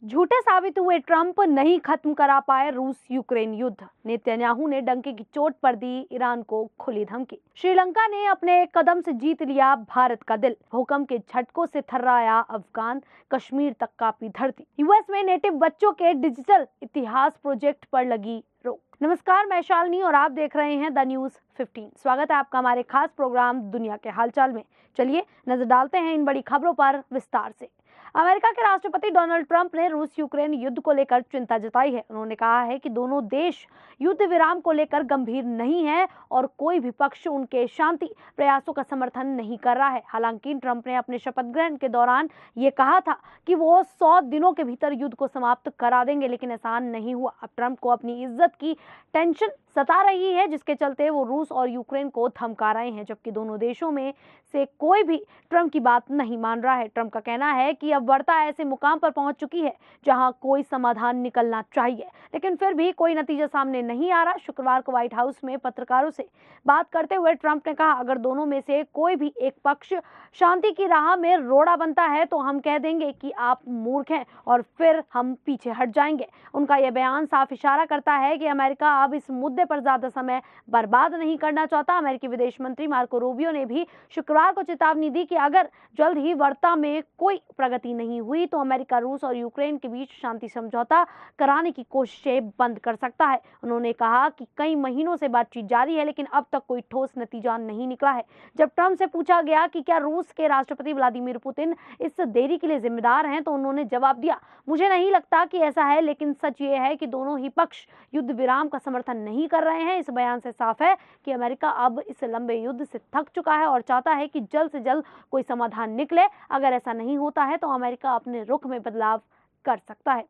झूठे साबित हुए ट्रंप नहीं खत्म करा पाए रूस यूक्रेन युद्ध। नेतन्याहू ने डंके की चोट पर दी ईरान को खुली धमकी। श्रीलंका ने अपने एक कदम से जीत लिया भारत का दिल। भूकंप के झटकों से थर्राया अफगान, कश्मीर तक कांपी धरती। यूएस में नेटिव बच्चों के डिजिटल इतिहास प्रोजेक्ट पर लगी रोक। नमस्कार, मैं शालिनी और आप देख रहे हैं द न्यूज 15। स्वागत है आपका हमारे खास प्रोग्राम दुनिया के हालचाल में। चलिए नजर डालते हैं इन बड़ी खबरों पर विस्तार से। अमेरिका के राष्ट्रपति डोनाल्ड ट्रंप ने रूस यूक्रेन युद्ध को लेकर चिंता जताई है। उन्होंने कहा है कि दोनों देश युद्ध विराम को लेकर गंभीर नहीं है और कोई भी पक्ष उनके शांति प्रयासों का समर्थन नहीं कर रहा है। हालांकि ट्रंप ने अपने शपथ ग्रहण के दौरान ये कहा था कि वो 100 दिनों के भीतर युद्ध को समाप्त करा देंगे, लेकिन ऐसा नहीं हुआ। अब ट्रंप को अपनी इज्जत की टेंशन सता रही है, जिसके चलते वो रूस और यूक्रेन को धमका रहे हैं, जबकि दोनों देशों में से कोई भी ट्रंप की बात नहीं मान रहा है। ट्रंप का कहना है कि अब वार्ता ऐसे मुकाम पर पहुंच चुकी है जहां कोई समाधान निकलना चाहिए, लेकिन फिर भी कोई नतीजा सामने नहीं आ रहा। शुक्रवार को व्हाइट हाउस में पत्रकारों से बात करते हुए ट्रंप ने कहा, अगर दोनों में से कोई भी एक पक्ष शांति की राह में रोड़ा बनता है तो हम कह देंगे कि आप मूर्ख हैं और फिर हम पीछे हट जाएंगे। उनका यह बयान साफ इशारा करता है कि अमेरिका अब इस मुद्दे पर ज्यादा समय बर्बाद नहीं करना चाहता। अमेरिकी विदेश मंत्री मार्को रूबियो ने भी शुक्रवार को चेतावनी दी कि अगर जल्द ही वार्ता में कोई प्रगति नहीं हुई तो अमेरिका रूस और यूक्रेन के बीच शांति समझौता कराने की कोशिशें बंद कर सकता है। उन्होंने कहा कि कई महीनों से बातचीत जारी है, लेकिन अब तक कोई ठोस नतीजा नहीं निकला है। जब ट्रंप से पूछा गया कि क्या रूस के राष्ट्रपति व्लादिमीर पुतिन इस देरी के लिए जिम्मेदार हैं, तो उन्होंने जवाब दिया, मुझे नहीं लगता कि ऐसा है, लेकिन सच ये है कि दोनों ही पक्ष युद्ध विराम का समर्थन नहीं कर रहे हैं। इस बयान से साफ है कि अमेरिका अब इस लंबे युद्ध से थक चुका है और चाहता है कि जल्द से जल्द कोई समाधान निकले। अगर ऐसा नहीं होता है तो अमेरिका अपने रुख में बदलाव कर सकता है।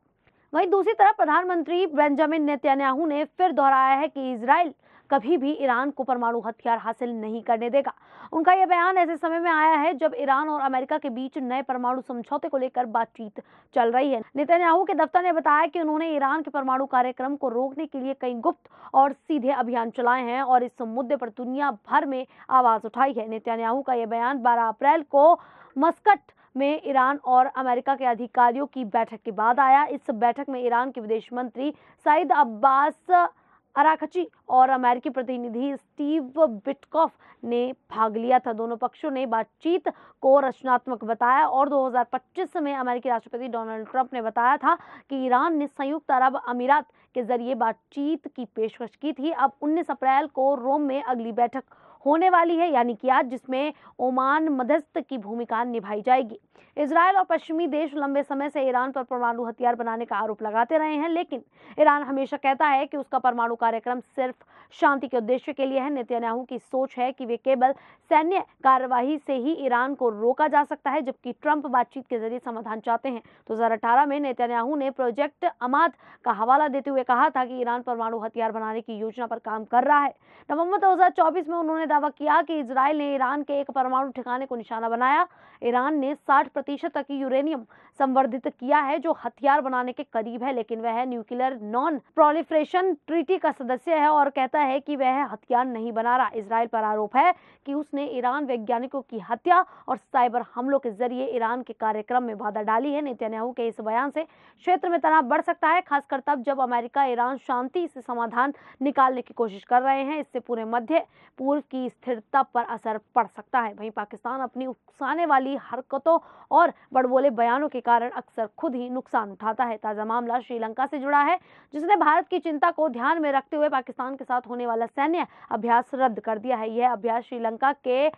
वहीं दूसरी तरफ प्रधानमंत्री बेंजामिन नेतन्याहू ने फिर दोहराया है कि इजराइल कभी भी ईरान को परमाणु हथियार हासिल नहीं करने देगा। उनका यह बयान ऐसे समय में आया है जब ईरान और अमेरिका के बीच नए परमाणु समझौते को लेकर बातचीत चल रही है। नेतन्याहू के दफ्तर ने बताया कि उन्होंने ईरान के परमाणु कार्यक्रम को रोकने के लिए कई गुप्त और सीधे अभियान चलाए हैं और इस मुद्दे पर दुनिया भर में आवाज उठाई है। नेतन्याहू का यह बयान 12 अप्रैल को मस्कट में ईरान और अमेरिका के अधिकारियों की बैठक के बाद आया। इस बैठक में ईरान के विदेश मंत्री सईद अब्बास अराकची और अमेरिकी प्रतिनिधि स्टीव बिटकॉफ ने भाग लिया था। दोनों पक्षों ने बातचीत को रचनात्मक बताया और 2025 में अमेरिकी राष्ट्रपति डोनाल्ड ट्रंप ने बताया था कि ईरान ने संयुक्त अरब अमीरात के जरिए बातचीत की पेशकश की थी। अब 19 अप्रैल को रोम में अगली बैठक होने वाली है, यानी कि आज, जिसमें ओमान मध्यस्थ की भूमिका निभाई जाएगी। इजरायल और पश्चिमी देश लंबे समय से ईरान पर परमाणु हथियार बनाने का आरोप लगाते रहे हैं, लेकिन ईरान हमेशा कहता है कि उसका परमाणु कार्यक्रम सिर्फ शांति के उद्देश्य के लिए है। नेतन्याहू की सोच है कि वे केवल सैन्य कार्यवाही से ही ईरान को रोका जा सकता है, जबकि ट्रंप बातचीत के जरिए समाधान चाहते हैं। 2018 में नेतन्याहू ने प्रोजेक्ट अमाद का हवाला देते हुए कहा था कि ईरान परमाणु हथियार बनाने की योजना पर काम कर रहा है। नवंबर 2024 में उन्होंने दावा किया कि इजरायल ने ईरान के एक परमाणु ठिकाने को निशाना बनाया। ईरान ने 60% तक यूरेनियम संवर्धित किया है, जो हथियार बनाने के करीब है, लेकिन वह न्यूक्लियर नॉन प्रोलिफरेशन ट्रीटी का सदस्य है और कहता है कि वह हथियार नहीं बना रहा। इजरायल पर आरोप है कि उसने ईरान वैज्ञानिकों की हत्या और साइबर हमलों के जरिए ईरान के कार्यक्रम में बाधा डाली है। नेतन्याहू के इस बयान से क्षेत्र में तनाव बढ़ सकता है, खासकर तब जब अमेरिका ईरान शांति से समाधान निकालने की कोशिश कर रहे हैं। इससे पूरे मध्य पूर्व की स्थिरता पर असर पड़ सकता है। वहीं पाकिस्तान अपनी उकसाने वाली हरकतों और बड़बोले बयानों के कारण अक्सर खुद ही नुकसान उठाता है। ताजा मामला श्रीलंका से जुड़ा है, जिसने भारत की चिंता को ध्यान में रखते हुए पाकिस्तान के साथ होने वाला सैन्य अभ्यास रद्द कर दिया है। यह अभ्यास श्रीलंका के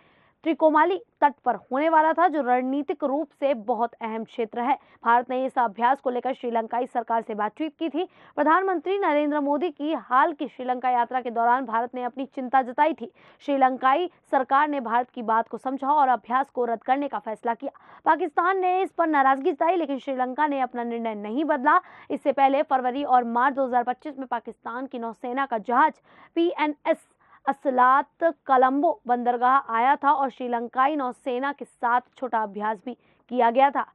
त्रिकोमाली तट पर होने वाला था, जो रणनीतिक रूप से बहुत अहम क्षेत्र है। भारत ने इस अभ्यास को लेकर श्रीलंकाई सरकार से बातचीत की थी। प्रधानमंत्री नरेंद्र मोदी की हाल की श्रीलंका यात्रा के दौरान भारत ने अपनी चिंता जताई थी। श्रीलंकाई सरकार ने भारत की बात को समझा और अभ्यास को रद्द करने का फैसला किया। पाकिस्तान ने इस पर नाराजगी जताई, लेकिन श्रीलंका ने अपना निर्णय नहीं बदला। इससे पहले फरवरी और मार्च 2025 में पाकिस्तान की नौसेना का जहाज PNS असलात कोलंबो बंदरगाह आया था और श्रीलंकाई नौसेना के साथ छोटा अभ्यास भी किया गया था।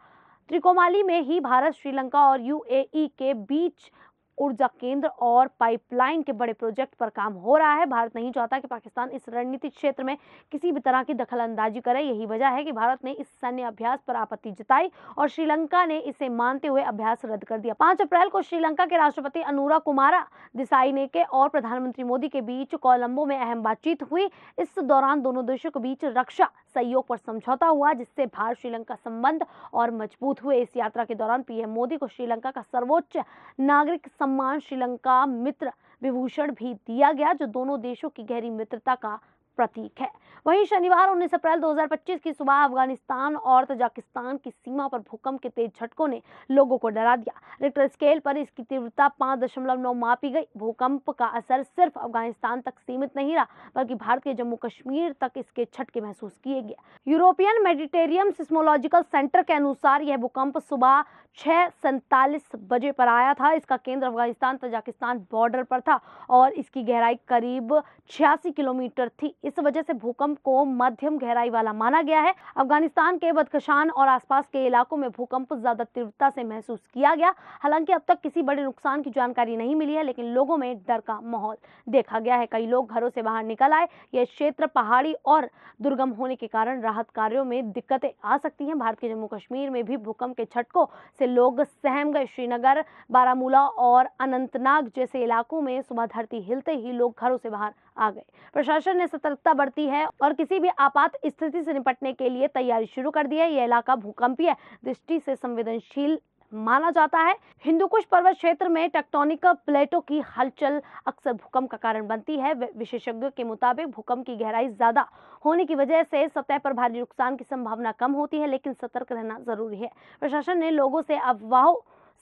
त्रिकोमाली में ही भारत, श्रीलंका और UAE के बीच ऊर्जा केंद्र और पाइपलाइन के बड़े प्रोजेक्ट पर काम हो रहा है। भारत नहीं चाहता कि पाकिस्तान इस रणनीतिक क्षेत्र में किसी भी तरह की दखलंदाजी करे। यही वजह है कि भारत ने इस सैन्य अभ्यास पर आपत्ति जताई और श्रीलंका ने इसे मानते हुए अभ्यास रद्द कर दिया। 5 अप्रैल को श्रीलंका के राष्ट्रपति अनुरा कुमारा दिसाइनेके और प्रधानमंत्री मोदी के बीच कोलंबो में अहम बातचीत हुई। इस दौरान दोनों देशों के बीच रक्षा सहयोग पर समझौता हुआ, जिससे भारत श्रीलंका संबंध और मजबूत हुए। इस यात्रा के दौरान पीएम मोदी को श्रीलंका का सर्वोच्च नागरिक सम्मान श्रीलंका मित्र विभूषण भी दिया गया, जो दोनों देशों की गहरी मित्रता का प्रतीक है। वहीं शनिवार 19 अप्रैल 2025 की सुबह अफगानिस्तान और तजाकिस्तान की सीमा पर भूकंप के तेज झटकों ने लोगों को डरा दिया। रिक्टर स्केल पर इसकी तीव्रता 5.9 मापी गई। भूकंप का असर सिर्फ अफगानिस्तान तक सीमित नहीं रहा, बल्कि भारत के जम्मू कश्मीर तक इसके झटके महसूस किए गए। यूरोपियन मेडिटेरियन सिस्मोलॉजिकल सेंटर के अनुसार यह भूकंप सुबह 6:47 बजे पर आया था। इसका केंद्र अफगानिस्तान तजाकिस्तान बॉर्डर पर था और इसकी गहराई करीब 86 किलोमीटर थी। इस वजह से भूकंप को मध्यम गहराई वाला माना गया है। अफगानिस्तान के बदखशान और आसपास के इलाकों में भूकंप ज्यादा तीव्रता से महसूस किया गया। हालांकि अब तक किसी बड़े नुकसान की जानकारी नहीं मिली है, लेकिन लोगों में डर का माहौल देखा गया है। कई लोग घरों से बाहर निकल आए। यह क्षेत्र पहाड़ी और दुर्गम होने के कारण राहत कार्यों में दिक्कतें आ सकती हैं। भारत के जम्मू कश्मीर में भी भूकंप के झटकों से लोग सहम गए। श्रीनगर, बारामूला और अनंतनाग जैसे इलाकों में सुबह धरती हिलते ही लोग घरों से बाहर आ गए। प्रशासन ने सतर्कता बरती है और किसी भी आपात स्थिति से निपटने के लिए तैयारी शुरू कर दी है। यह इलाका भूकंपीय दृष्टि से संवेदनशील माना जाता है। हिंदू कुश पर्वत क्षेत्र में टेक्टोनिक प्लेटों की हलचल अक्सर भूकंप का कारण बनती है। विशेषज्ञों के मुताबिक भूकंप की गहराई ज्यादा होने की वजह से सतह पर भारी नुकसान की संभावना कम होती है, लेकिन सतर्क रहना जरूरी है। प्रशासन ने लोगों से अफवाहों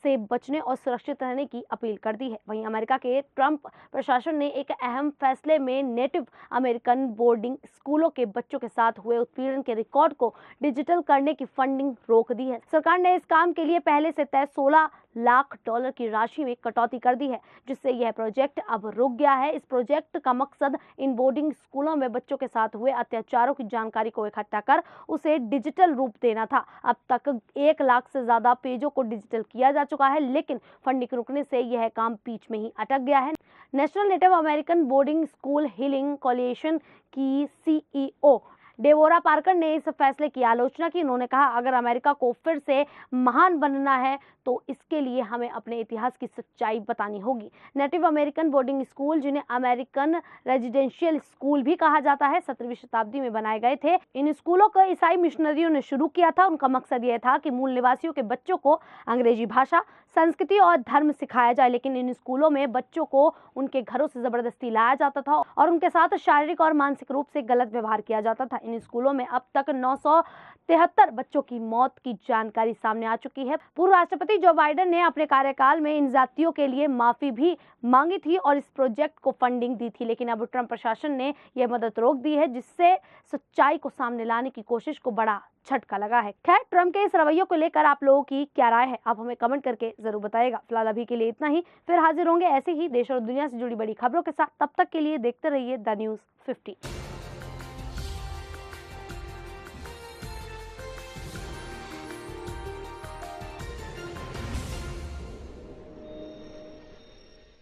से बचने और सुरक्षित रहने की अपील कर दी है। वहीं अमेरिका के ट्रंप प्रशासन ने एक अहम फैसले में नेटिव अमेरिकन बोर्डिंग स्कूलों के बच्चों के साथ हुए उत्पीड़न के रिकॉर्ड को डिजिटल करने की फंडिंग रोक दी है। सरकार ने इस काम के लिए पहले से तय $16 लाख की राशि में कटौती कर दी है, जिससे यह प्रोजेक्ट अब रुक गया है। इस प्रोजेक्ट का मकसद इन बोर्डिंग स्कूलों में बच्चों के साथ हुए अत्याचारों की जानकारी को इकट्ठा कर उसे डिजिटल रूप देना था। अब तक 1 लाख से ज्यादा पेजों को डिजिटल किया जा चुका है, लेकिन फंडिंग रुकने से यह काम बीच में ही अटक गया है। National native American boarding school healing coalition की सीईओ डेबोरा पार्कर ने इस फैसले की आलोचना की। उन्होंने कहा, अगर अमेरिका को फिर से महान बनना है तो इसके लिए हमें अपने इतिहास की सच्चाई बतानी होगी। नेटिव अमेरिकन बोर्डिंग स्कूल, जिन्हें अमेरिकन रेजिडेंशियल स्कूल भी कहा जाता है, 17वीं शताब्दी में बनाए गए थे। इन स्कूलों को ईसाई मिशनरियों ने शुरू किया था। उनका मकसद यह था कि मूल निवासियों के बच्चों को अंग्रेजी भाषा, संस्कृति और धर्म सिखाया जाए, लेकिन इन स्कूलों में बच्चों को उनके घरों से जबरदस्ती लाया जाता था और उनके साथ शारीरिक और मानसिक रूप से गलत व्यवहार किया जाता था। इन स्कूलों में अब तक 973 बच्चों की मौत की जानकारी सामने आ चुकी है। पूर्व राष्ट्रपति जो बाइडेन ने अपने कार्यकाल में इन जातियों के लिए माफी भी मांगी थी और इस प्रोजेक्ट को फंडिंग दी थी, लेकिन अब ट्रंप प्रशासन ने यह मदद रोक दी है, जिससे सच्चाई को सामने लाने की कोशिश को बड़ा झटका लगा है। खैर, ट्रंप के इस रवैये को लेकर आप लोगों की क्या राय है, आप हमें कमेंट करके जरूर बताइएगा। फिलहाल अभी के लिए इतना ही, फिर हाजिर होंगे ऐसे ही देश और दुनिया से जुड़ी बड़ी खबरों के साथ। तब तक के लिए देखते रहिए द न्यूज़ 50।